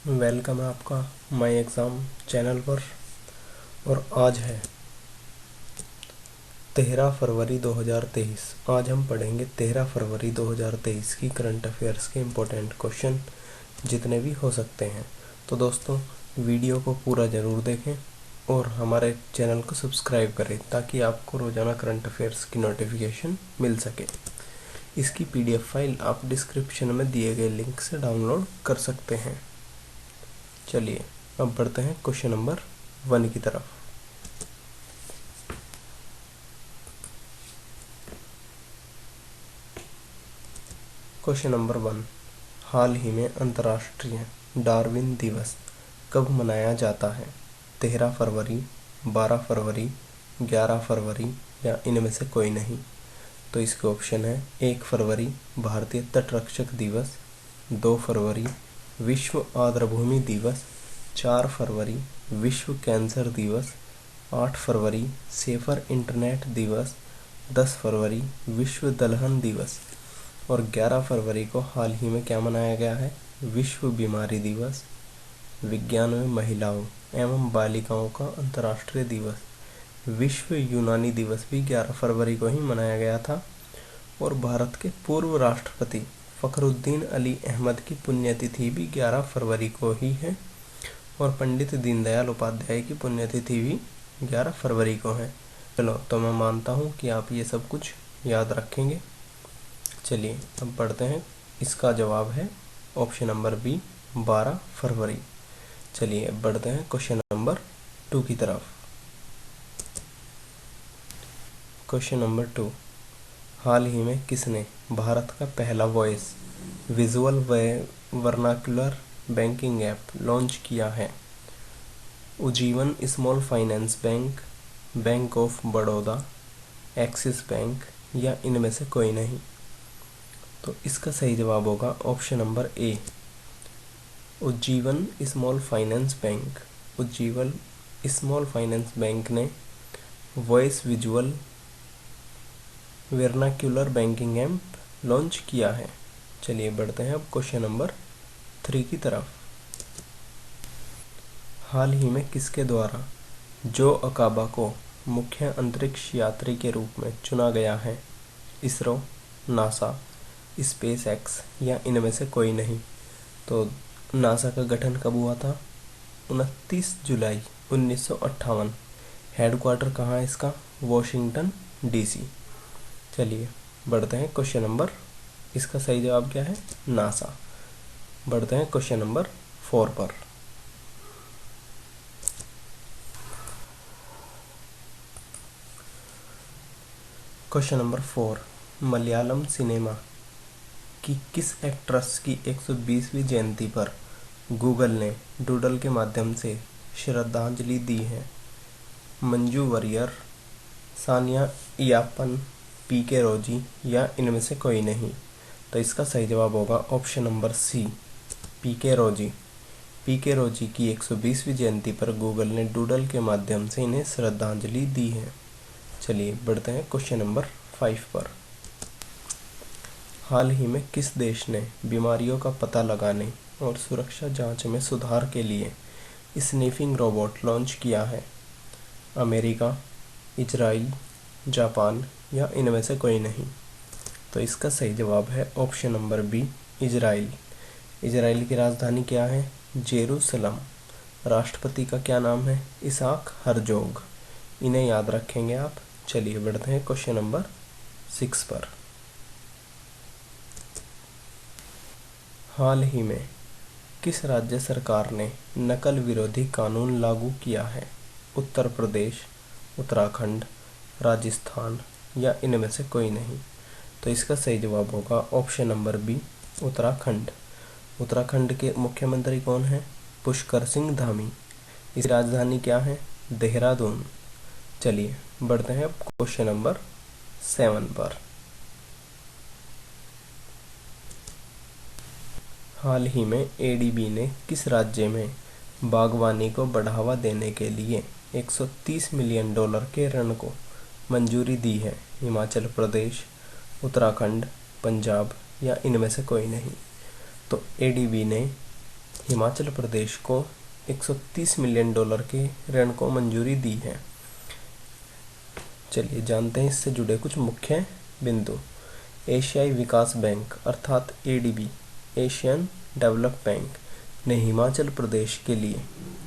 Welcome है आपका my exam channel पर। और आज है 13 फरवरी 2023। आज हम पढ़ेंगे 13 फरवरी 2023 की करंट अफेयर्स के इम्पोर्टेंट क्वेश्चन जितने भी हो सकते हैं। तो दोस्तों, वीडियो को पूरा ज़रूर देखें और हमारे चैनल को सब्सक्राइब करें ताकि आपको रोज़ाना करंट अफेयर्स की नोटिफिकेशन मिल सके। इसकी PDF फाइल आप डिस्क्रिप्शन में दिए गए लिंक से डाउनलोड कर सकते हैं। चलिए अब बढ़ते हैं क्वेश्चन नंबर 1 की तरफ। क्वेश्चन नंबर 1, हाल ही में अंतर्राष्ट्रीय डार्विन दिवस कब मनाया जाता है? 13 फरवरी, 12 फरवरी, 11 फरवरी या इनमें से कोई नहीं। तो इसके ऑप्शन है 1 फरवरी भारतीय तटरक्षक दिवस, 2 फरवरी विश्व आर्द्रभूमि दिवस, 4 फरवरी विश्व कैंसर दिवस, 8 फरवरी सेफर इंटरनेट दिवस, 10 फरवरी विश्व दलहन दिवस और 11 फरवरी को हाल ही में क्या मनाया गया है? विश्व बीमारी दिवस। विज्ञान में महिलाओं एवं बालिकाओं का अंतर्राष्ट्रीय दिवस विश्व यूनानी दिवस भी 11 फरवरी को ही मनाया गया था। और भारत के पूर्व राष्ट्रपति फ़खरुद्दीन अली अहमद की पुण्यतिथि भी 11 फरवरी को ही है। और पंडित दीनदयाल उपाध्याय की पुण्यतिथि भी 11 फरवरी को है। चलो, तो मैं मानता हूँ कि आप ये सब कुछ याद रखेंगे। चलिए अब पढ़ते हैं। इसका जवाब है ऑप्शन नंबर बी, 12 फरवरी। चलिए अब बढ़ते हैं क्वेश्चन नंबर 2 की तरफ। क्वेश्चन नंबर 2, हाल ही में किसने भारत का पहला voice visual vernacular banking app launch किया है? Ujjivan small finance bank, bank of Baroda, axis bank या इनमें से कोई नहीं। तो इसका सही जवाब होगा option number A, Ujjivan small finance bank. Ujjivan small finance bank ने voice visual vernacular banking app launch किया है। चलिए बढ़ते हैं अब क्वेश्चन नंबर 3 की तरफ। हाल ही में किसके द्वारा जो अकाबा को मुख्य अंतरिक्ष यात्री के रूप में चुना गया है? इसरो, नासा, स्पेस एक्स या इनमें से कोई नहीं। तो नासा का गठन कब हुआ था? 29 जुलाई 1958। हेडक्वार्टर कहाँ है इसका? Washington DC। चलिए बढ़ते हैं क्वेश्चन नंबर, इसका सही जवाब क्या है? नासा। बढ़ते हैं क्वेश्चन नंबर 4 पर। क्वेश्चन नंबर 4, मलयालम सिनेमा की किस एक्ट्रेस की 120वीं जयंती पर गूगल ने डूडल के माध्यम से श्रद्धांजलि दी है? मंजू वारियर, सानिया इयापन, PK रोजी या इनमें से कोई नहीं। तो इसका सही जवाब होगा ऑप्शन नंबर सी, PK रोजी। PK रोजी की 120वीं जयंती पर गूगल ने डूडल के माध्यम से इन्हें श्रद्धांजलि दी है। चलिए बढ़ते हैं क्वेश्चन नंबर 5 पर। हाल ही में किस देश ने बीमारियों का पता लगाने और सुरक्षा जांच में सुधार के लिए स्निफिंग रोबोट लॉन्च किया है? अमेरिका, इजराइल, जापान या इनमें से कोई नहीं। तो इसका सही जवाब है option number B, Israel. Israel की राजधानी क्या है? जेरूसलम। राष्ट्रपति का क्या नाम है? Isaac Herzog. इन्हें याद रखेंगे आप। चलिए बढ़ते हैं क्वेश्चन नंबर 6 पर। हाल ही में किस राज्य सरकार ने नकल विरोधी कानून लागू किया है? उत्तर प्रदेश, उत्तराखंड, राजस्थान या इनमें से कोई नहीं। तो इसका सही जवाब होगा option number B, Uttarakhand. Uttarakhand के मुख्यमंत्री कौन है? पुष्कर सिंह धामी। इसकी राजधानी क्या है? देहरादून। चलिए बढ़ते हैं अब क्वेश्चन नंबर 7 पर। हाल ही में ADB ने किस राज्य में बागवानी को बढ़ावा देने के लिए $130 मिलियन के ऋण को मंजूरी दी है? हिमाचल प्रदेश, उत्तराखंड, पंजाब या इनमें से कोई नहीं। तो ADB ने हिमाचल प्रदेश को 130 मिलियन डॉलर के ऋण को मंजूरी दी है। चलिए जानते हैं इससे जुड़े कुछ मुख्य बिंदु। एशियाई विकास बैंक अर्थात एडीबी, एशियन डेवलप बैंक ने हिमाचल प्रदेश के लिए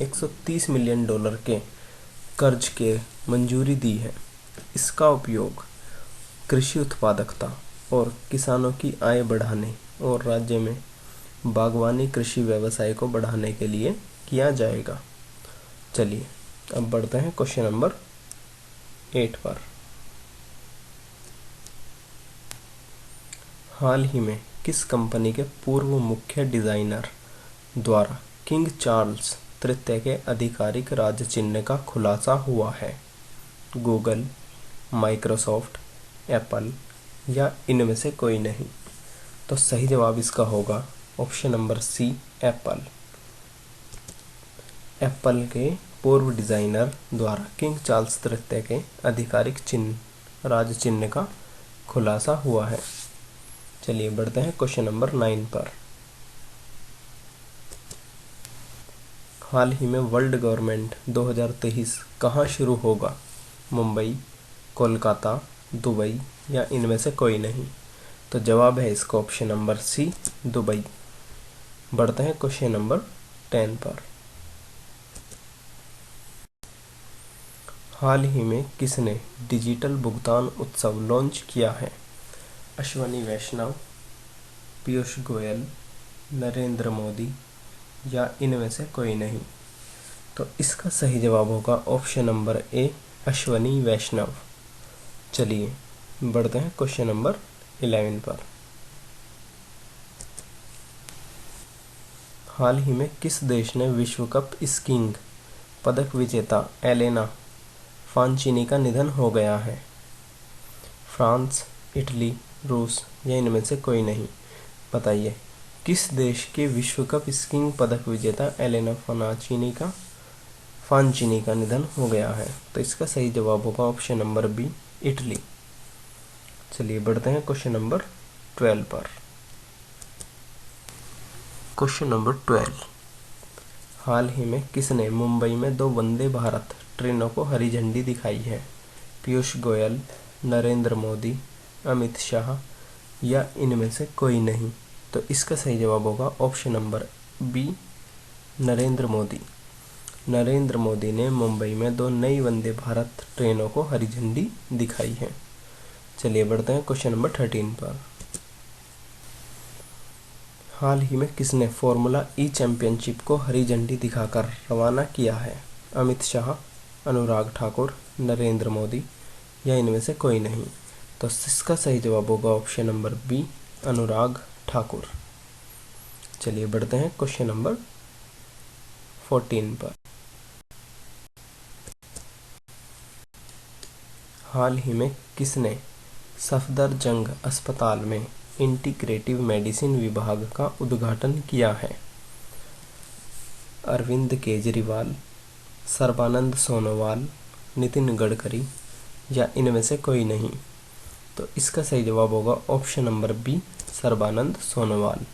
130 मिलियन डॉलर के कर्ज के मंजूरी दी है। इसका उपयोग कृषि उत्पादकता और किसानों की आय बढ़ाने और राज्य में बागवानी कृषि व्यवसाय को बढ़ाने के लिए किया जाएगा। चलिए अब बढ़ते हैं क्वेश्चन नंबर 8 पर। हाल ही में किस कंपनी के पूर्व मुख्य डिजाइनर द्वारा किंग चार्ल्स तृतीय के आधिकारिक राज चिन्ह का खुलासा हुआ है? गूगल, माइक्रोसॉफ्ट, एप्पल या इनमें से कोई नहीं? तो सही जवाब इसका होगा option number C, Apple. Apple के पूर्व डिजाइनर द्वारा किंग चार्ल्स तृतीय के आधिकारिक चिन्ह राज चिन्ह का खुलासा हुआ है। चलिए बढ़ते हैं क्वेश्चन नंबर 9 पर। हाल ही में वर्ल्ड गवर्नमेंट 2023 कहाँ शुरू होगा? मुंबई, कोलकाता, दुबई या इनमें से कोई नहीं? तो जवाब है इसका ऑप्शन नंबर सी, दुबई। बढ़ते हैं क्वेश्चन नंबर 10 पर। हाल ही में किसने डिजिटल भुगतान उत्सव लॉन्च किया है? अश्वनी वैष्णव, पीयूष गोयल, नरेंद्र मोदी या इनमें से कोई नहीं? तो इसका सही जवाब होगा ऑप्शन नंबर ए, अश्वनी वैष्णव। चलिए बढ़ते हैं क्वेश्चन नंबर 11 पर। हाल ही में किस देश ने विश्व कप स्कीइंग पदक विजेता एलेना फांचिनी का निधन हो गया है? फ्रांस, इटली, रूस या इनमें से कोई नहीं? बताइए किस देश के विश्व कप स्कीइंग पदक विजेता एलेना फांचिनी का निधन हो गया है? तो इसका सही जवाब होगा ऑप्शन नंबर बी, इटली। चलिए बढ़ते हैं क्वेश्चन नंबर 12 पर। Question number 12। हाल ही में किसने मुंबई में 2 वंदे भारत ट्रेनों को हरी झंडी दिखाई है? पीयूष गोयल, नरेंद्र मोदी, अमित शाह या इनमें से कोई नहीं? तो इसका सही जवाब होगा option number B, Narendra Modi. Narendra Modi ने मुंबई में 2 नई वंदे भारत ट्रेनों को हरी झंडी दिखाई है। चलिए बढ़ते हैं क्वेश्चन नंबर 13 पर। हाल ही में किसने फॉर्मूला ई चैंपियनशिप को हरी झंडी दिखाकर रवाना किया है? अमित शाह, अनुराग ठाकुर, नरेंद्र मोदी या इनमें से कोई नहीं? तो इसका सही जवाब होगा option number B, Anurag Thakur. चलिए बढ़ते हैं क्वेश्चन नंबर 14 पर। हाल ही में किसने सफदरजंग अस्पताल में इंटीग्रेटिव मेडिसिन विभाग का उद्घाटन किया है? अरविंद केजरीवाल, सर्बानंद सोनोवाल, नितिन गडकरी या इनमें से कोई नहीं? तो इसका सही जवाब होगा option number B, Sarbananda Sonowal.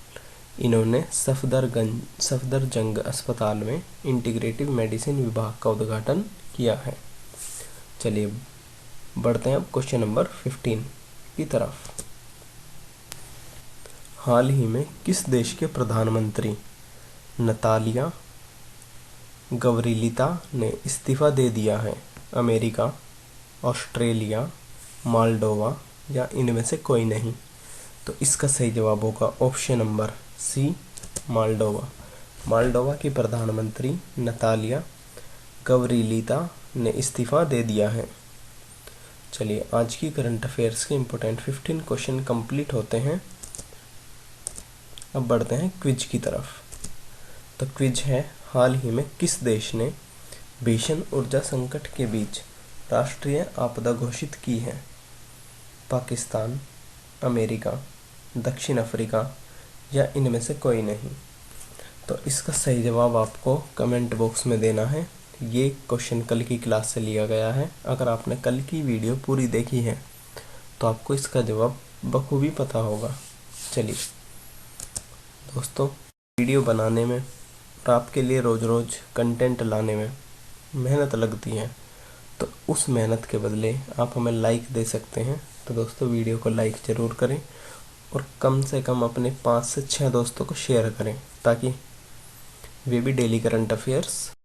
इन्होंने सफदरजंग अस्पताल में इंटीग्रेटिव मेडिसिन विभाग का उद्घाटन किया है। चलिए बढ़ते हैं अब क्वेश्चन नंबर 15 की तरफ। हाल ही में किस देश के प्रधानमंत्री नतालिया गवरीलिता ने इस्तीफा दे दिया है? अमेरिका, ऑस्ट्रेलिया, मालडोवा या इनमें से कोई नहीं? तो इसका सही जवाब होगा option number C, Moldova. Moldova की प्रधानमंत्री नतालिया गवरीलिता ने इस्तीफा दे दिया है। चलिए आज की करंट अफेयर्स के इम्पोर्टेंट 15 क्वेश्चन कंप्लीट होते हैं। अब बढ़ते हैं क्विज की तरफ। तो क्विज है, हाल ही में किस देश ने भीषण ऊर्जा संकट के बीच राष्ट्रीय आपदा घोषित की है? पाकिस्तान, अमेरिका, दक्षिण अफ्रीका या इनमें से कोई नहीं? तो इसका सही जवाब आपको कमेंट बॉक्स में देना है। ये क्वेश्चन कल की क्लास से लिया गया है। अगर आपने कल की वीडियो पूरी देखी है तो आपको इसका जवाब बखूबी पता होगा। चलिए दोस्तों, वीडियो बनाने में और आपके लिए रोज़ रोज़ कंटेंट लाने में मेहनत लगती है, तो उस मेहनत के बदले आप हमें लाइक दे सकते हैं। तो दोस्तों, वीडियो को लाइक ज़रूर करें और कम से कम अपने 5 से 6 दोस्तों को शेयर करें, ताकि वे भी डेली करंट अफेयर्स